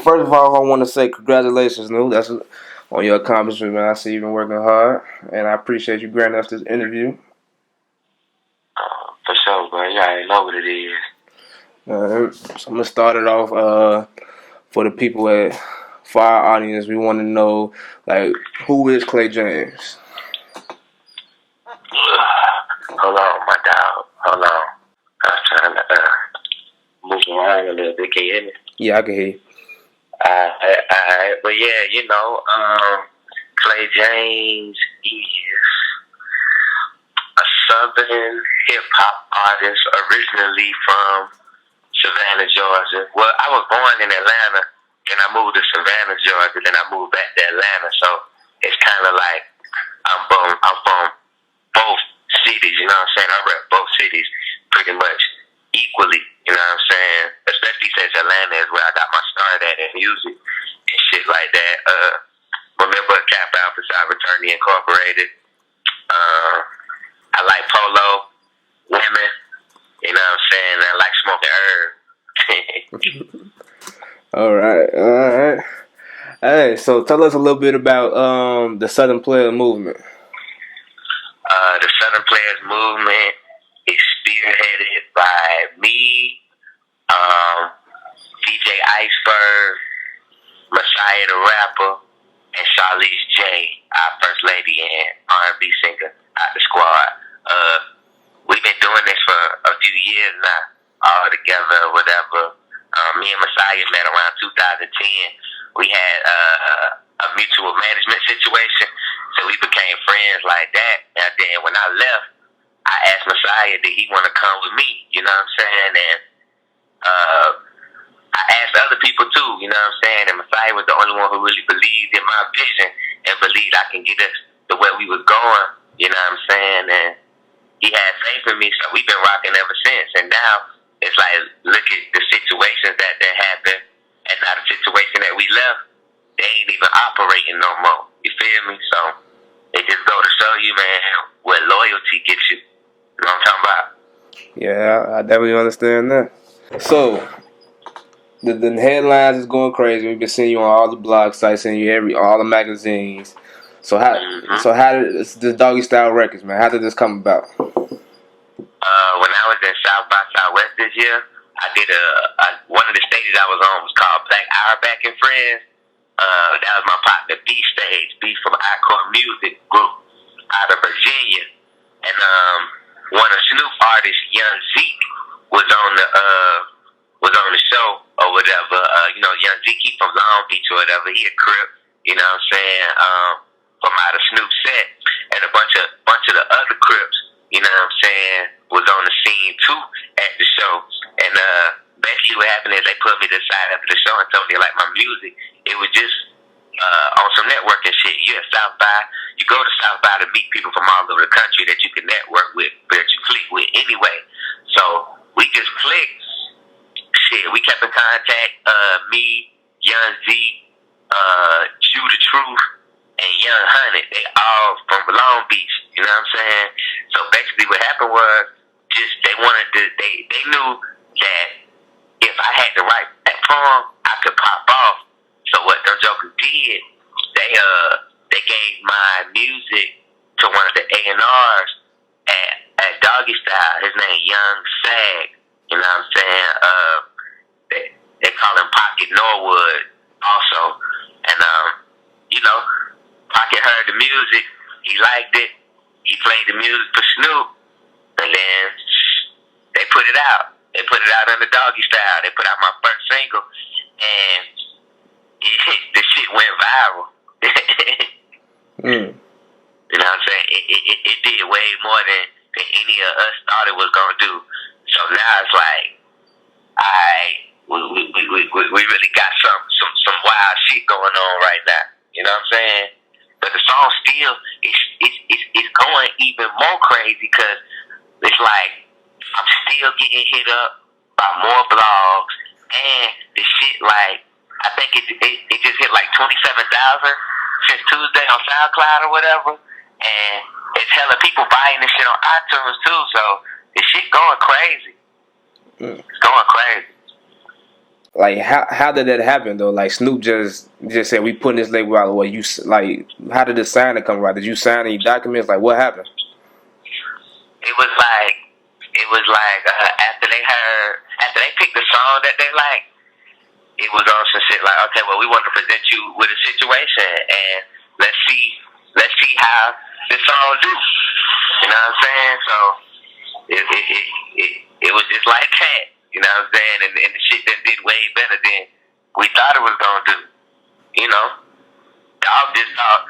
first of all, I want to say congratulations, Snoop. That's on your accomplishment, man. I see you've been working hard, and I appreciate you granting us this interview. For sure, bro. You already know what it is. So I'm gonna start it off. For the people for our audience, we want to know like who is Clay James? Hold on, my dog. Hold on. I was trying to move around a little bit. Can you hear me? Yeah, I can hear you. Alright. But yeah, Clay James is a Southern hip hop artist originally from Savannah, Georgia. Well, I was born in Atlanta, then I moved to Savannah, Georgia, then I moved back to Atlanta. So it's kind of like I'm from both cities. You know what I'm saying? I rep both cities pretty much equally. You know what I'm saying? Especially since Atlanta is where I got my start at in music and shit like that. Remember Cap Alpha Psi Fraternity Incorporated. I like polo, women. You know what I'm saying? I like smoking herb. All right. Hey, so tell us a little bit about the Southern Playa movement. The Southern Players movement is spearheaded by me, DJ Iceberg, Messiah the Rapper, and Charlize J, our First Lady and R&B singer out the squad. We've been doing this for a few years now, all together, whatever. Me and Messiah met around 2010. We had a mutual management situation, so we became friends like that. And then when I left, I asked Messiah, did he want to come with me? You know what I'm saying? And I asked other people too, you know what I'm saying? And Messiah was the only one who really believed in my vision and believed I can get us to where we was going, you know what I'm saying? And he had faith in me, so we've been rocking ever since. And now it's like, look at the situations that happened, and now the situation that we left, they ain't even operating no more. You feel me? So it just go to show you, man, what loyalty gets you. You know what I'm talking about? Yeah, I definitely understand that. So the headlines is going crazy. We've been seeing you on all the blog sites, seeing you all the magazines. So how did this Doggy Style Records, man? How did this come about? When I was in South by Southwest this year, I did one of the stages I was on was called Black Back and Friends. That was my partner B stage, B from OutKast Music Group out of Virginia, and one of Snoop artists, Young Zeke, was on the show or whatever. Young Zeke, he from Long Beach or whatever. He a Crip, you know what I'm saying? From out of Snoop set, and a bunch of the other Crips, you know what I'm saying, was on the scene too at the show. And basically what happened is they put me to the side after the show and told me they like my music. It was just on some networking shit. You at South by, you go to South by to meet people from all over the country that you can network with, that you click with anyway. So we just clicked. Shit, we kept in contact. Me, Young Z, Jew the Truth, and Young Honey. They all from Long Beach. You know what I'm saying? So basically what happened was just they knew that if I had the right platform, I could pop off. So what them jokers did, they gave my music to one of the A&Rs at Doggy Style. His name Young Sag. You know what I'm saying? They call him Pocket Norwood also. And Pocket heard the music, he liked it, he played the music for Snoop, and then they put it out. They put it out under Doggy Style. They put out my first single, and the shit went viral. You know what I'm saying? It did way more than any of us thought it was gonna do. So now it's like, we really got some wild shit going on right now. You know what I'm saying? But the song still it's going even more crazy because it's like I'm still getting hit up by more blogs, and the shit like I think it just hit like 27,000 since Tuesday on SoundCloud or whatever, and it's hella people buying this shit on iTunes too. So the shit going crazy. It's going crazy. Like how did that happen though? Like Snoop just said we putting this label out. What you like? How did the signing come about? Did you sign any documents? Like what happened? It was like after they picked the song that they like, it was on some shit like, okay, well, we want to present you with a situation, and let's see how this song do. You know what I'm saying? So it was just like that. You know what I'm saying? And the shit that did way better than we thought it was gonna do. You know, Dog just thought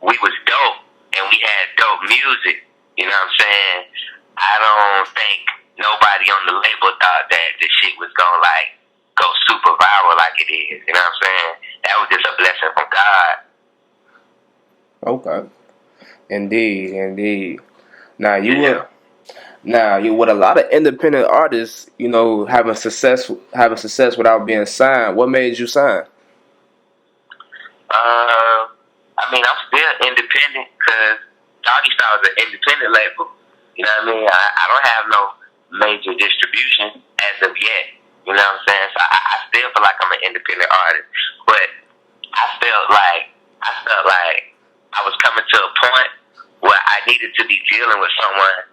we was dope and we had dope music. You know what I'm saying? I don't think nobody on the label thought that the shit was gonna like go super viral like it is. You know what I'm saying? That was just a blessing from God. Okay. Indeed. Now you with a lot of independent artists, you know, having success without being signed. What made you sign? I mean, I'm still independent because Doggy Style is an independent label. You know what I mean? I don't have no major distribution as of yet. You know what I'm saying? So I still feel like I'm an independent artist, but I felt like I was coming to a point where I needed to be dealing with someone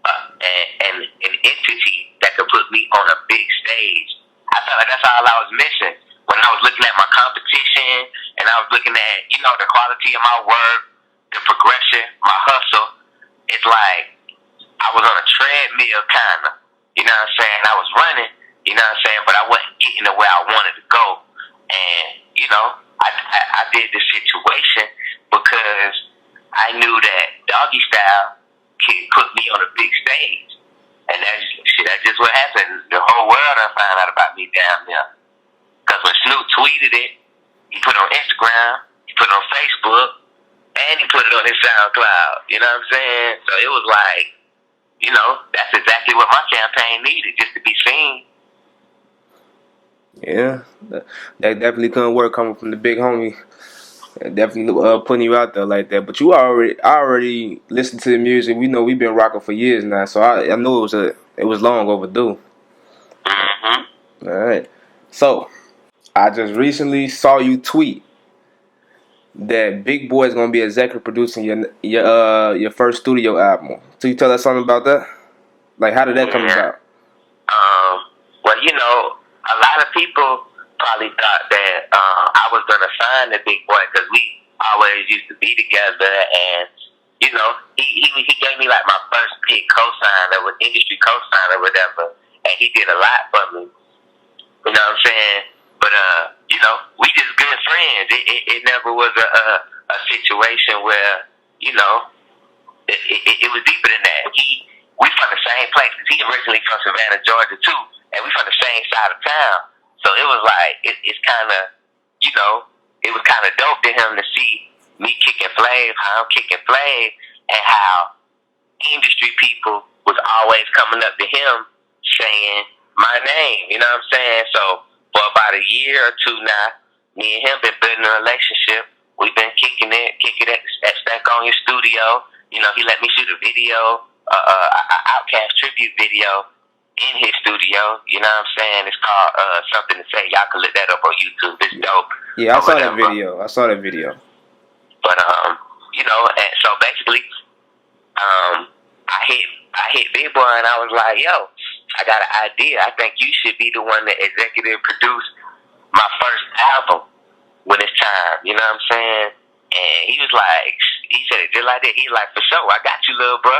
and an entity that could put me on a big stage. I felt like that's all I was missing when I was looking at my competition and I was looking at, you know, the quality of my work, the progression, my hustle. It's like I was on a treadmill kind of, you know what I'm saying? I was running, you know what I'm saying, but I wasn't getting to where I wanted to go. And, you know, I did this situation because I knew that Doggy Style could put me on a big stage. And that's just what happened. The whole world done found out about me down there. Because when Snoop tweeted it, he put it on Instagram, he put it on Facebook, and he put it on his SoundCloud. You know what I'm saying? So it was like, you know, that's exactly what my campaign needed, just to be seen. Yeah, that definitely couldn't work coming from the big homie. Definitely putting you out there like that. But I already listened to the music. We know we've been rocking for years now, so I know it was long overdue. Mm-hmm. All right. So I just recently saw you tweet that Big Boi is gonna be executive producing your first studio album. So you tell us something about that? Like how did that come about? Well, you know, a lot of people probably thought that I was gonna sign the Big Boi because we always used to be together, and you know, he gave me like my first big cosign, or industry cosign or whatever, and he did a lot for me. You know what I'm saying? But you know, we just good friends. It never was a situation where, you know, it was deeper than that. We from the same place because he originally from Savannah, Georgia too, and we from the same side of town. So it was like it's kind of, you know, it was kind of dope to him to see me kicking Flav, how I'm kicking Flav, and how industry people was always coming up to him saying my name. You know what I'm saying? So for about a year or two now, me and him been building a relationship. We've been kicking it at Stack on Your Studio. You know, he let me shoot a video, OutKast tribute video in his studio. You know what I'm saying? It's called Something to Say. Y'all can look that up on YouTube. It's dope. Yeah, I saw that video. But you know, and so basically, I hit Big Boi and I was like, yo, I got an idea. I think you should be the one that executive produce my first album when it's time. You know what I'm saying? And he was like, he said it just like that. He's like, for sure, I got you, little bro.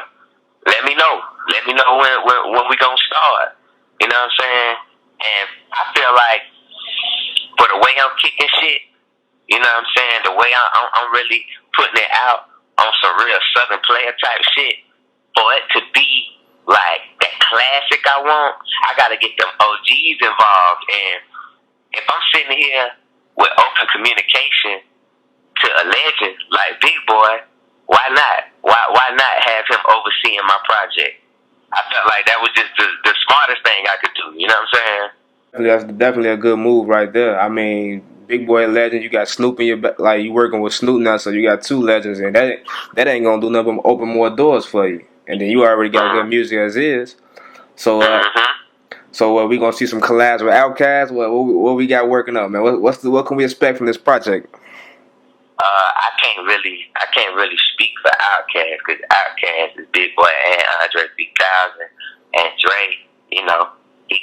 Let me know when we gonna start. You know what I'm saying? And I feel like for the way I'm kicking shit, you know what I'm saying, the way I'm really putting it out on some real Southern Playa type shit, for it to be like that classic I want, I gotta get them OGs involved. And if I'm sitting here with open communication to a legend like Big Boi, why not? Why not have him overseeing my project? I felt like that was just the smartest thing I could do. You know what I'm saying? That's definitely a good move right there. I mean, Big Boi legend, you got Snoop in your back, like you working with Snoop now, so you got two legends, and that ain't gonna do nothing but open more doors for you. And then you already got good music as is. So So we gonna see some collabs with OutKast. What we got working up, man? What can we expect from this project? I can't really speak for OutKast because OutKast is Big Boi and Andre 3000 and Dre. He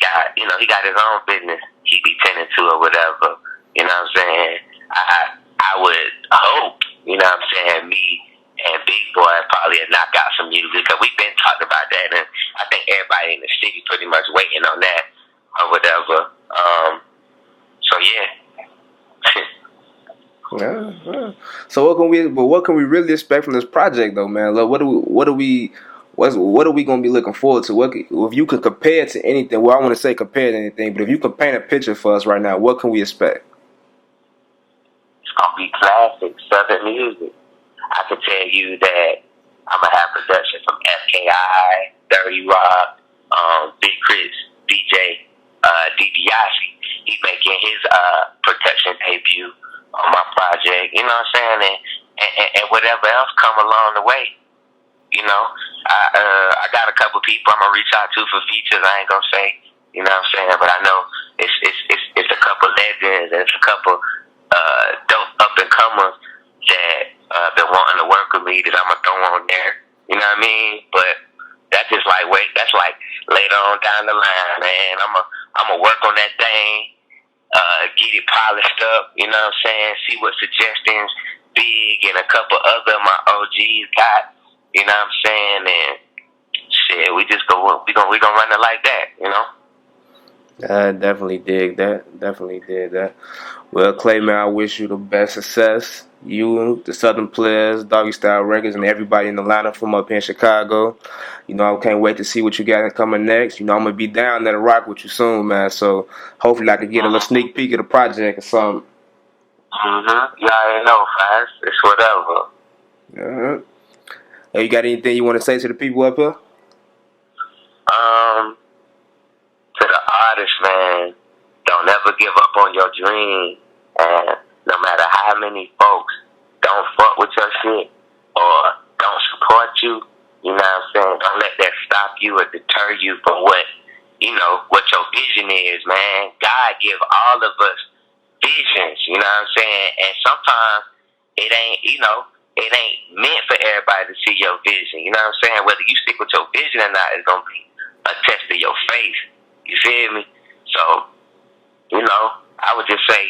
got his own business. He be tending to or whatever. You know what I'm saying? I would hope. You know what I'm saying? Me and Big Boi probably knock out some music because we've been talking about that, and I think everybody in the city pretty much waiting on that or whatever. So yeah. Yeah. So what can we really expect from this project though, man? Like, what are we gonna be looking forward to? If you could compare it to anything? Well, I want to say compare to anything, but if you could paint a picture for us right now, what can we expect? It's gonna be classic Southern music. I can tell you that I'm gonna have production from FKI, Dirty Rock, Big Chris, DJ, DiBiase. He's making his production debut on my project. You know what I'm saying? And whatever else come along the way. You know, I got a couple people I'm gonna reach out to for features. I ain't gonna say, you know what I'm saying, but I know it's a couple legends and it's a couple dope up and comers that been wanting to work with me that I'm gonna throw on there. You know what I mean? But that's just like that's like later on down the line, man. I'm gonna work on that thing, get it polished up. You know what I'm saying? See what suggestions Big and a couple other of my OGs got. You know what I'm saying? And shit, we gonna run it like that, you know? I definitely dig that. Well, Clay, man, I wish you the best success. You, the Southern Players, Doggy Style Records, and everybody in the lineup from up here in Chicago. You know, I can't wait to see what you got coming next. You know, I'm gonna be down there to rock with you soon, man. So hopefully I can get a little sneak peek of the project or something. You already know, fast. It's whatever. Hey, you got anything you want to say to the people up here? To the artists, man, don't ever give up on your dream. And no matter how many folks don't fuck with your shit or don't support you, you know what I'm saying? Don't let that stop you or deter you from what your vision is, man. God give all of us visions, you know what I'm saying? And sometimes it ain't meant for everybody to see your vision. You know what I'm saying? Whether you stick with your vision or not is going to be a test of your faith. You feel me? So, I would just say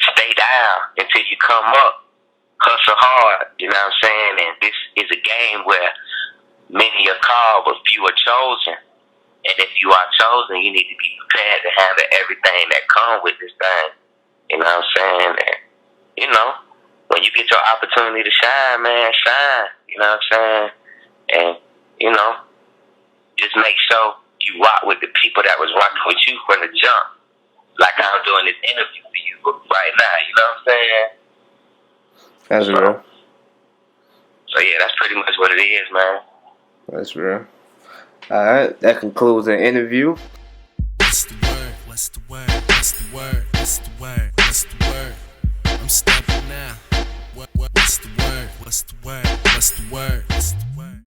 stay down until you come up. Hustle hard. You know what I'm saying? And this is a game where many are called, but few are chosen. And if you are chosen, you need to be prepared to handle everything that comes with this thing. You know what I'm saying? And, when you get your opportunity to shine, man, shine. You know what I'm saying? And, just make sure you rock with the people that was rocking with you from the jump. Like I'm doing this interview for you right now. You know what I'm saying? That's real. So, yeah, that's pretty much what it is, man. That's real. All right, that concludes the interview. What's the word? What's the word? What's the word? What's the word? What's the word? I'm stepping now. What's the word? What's the word? What's the word? What's the word?